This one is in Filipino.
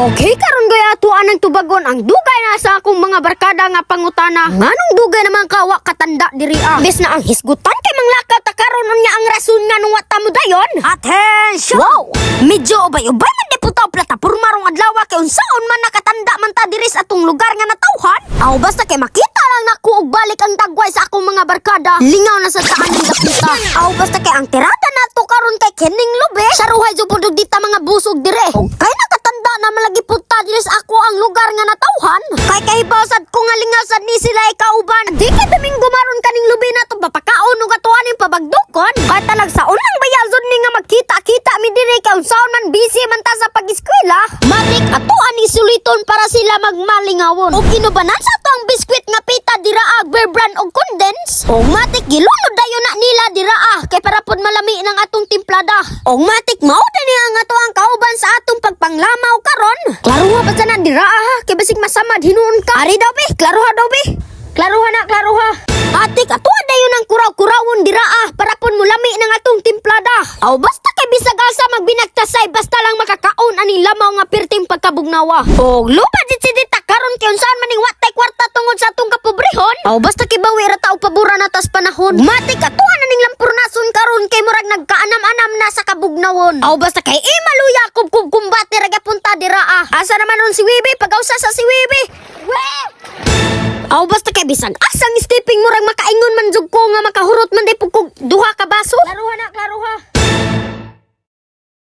Okay, karon gaya tuan ng tubagon ang dugay na sa akong mga barkada nga pangutana. Nganong dugay naman kawa katanda diri ah. Bes na ang hisgutan kay manglakaw ta karon unya ang rason nga nung wata mo dayon. Attention! Wow! Medyo ubay-ubay man deputaw plataporma rong adlaw kay unsaon man nakatanda man ta diri sa atong lugar nga natawhan. Aw basta kay makita lang nako og balik ang dagway sa akong mga barkada. Lingaw na sa taan ng dapita. Aw basta kay ang tirada nato karon kay kining lube. Saruhay jud dita mga busog dire. Og kay nakatanda na malagi punta diri sa ako ang lugar nga natawhan. Kay kahibawsad ko nga lingaw sad ni sila ikauban. Di kay daming gumaron kaning lubi nato papakaon ug atuanin pabagdukon. Kay talag sa unang bayazon ni nga magkita-kita mi diri kay unsaon man busy man ta sa pag-eskwela. Matik atuan ni suliton para sila magmalingawon. Og inubanan sa ato ang biskwit nga pita dira Bear Brand og condense. Og matik gilunod dayon na nila dira kay para pod malami ng atong timplada. Og matik mao dinhi ang ato ang kauban sa atong pagpanglamaw karon. Klaruha pa sana dira kay basig masamad hinuon ka. Ari daw be, klaruha daw be. Klaruha na, klaruha. Atik atuwa dayon ang kuraw-kurawon dira para pon mulami ng atong timplada. Aw basta kay bisag asa magbinagtasay basta lang makakaon ani lamaw nga perting pagkabugnawa. Og lupa jud si dita karon kay unsaon maning watay kwarta tungod sa atong kapobrehon. Aw basta kay bawi ra ta og pabura na tas panahon. Matik atuwa na ning lampurnason karon kay murag nagkaanam-anam na sa kabugnawon. Aw basta kay maluya kub kumbate ra gapunta dira Asa naman ron si Wibi pagausa sa si Wibi. Aw basta kay bisag asang stepping murag makaingon man jud ko nga makahurot man day pugkog duha ka baso. Klaruha na, klaruha.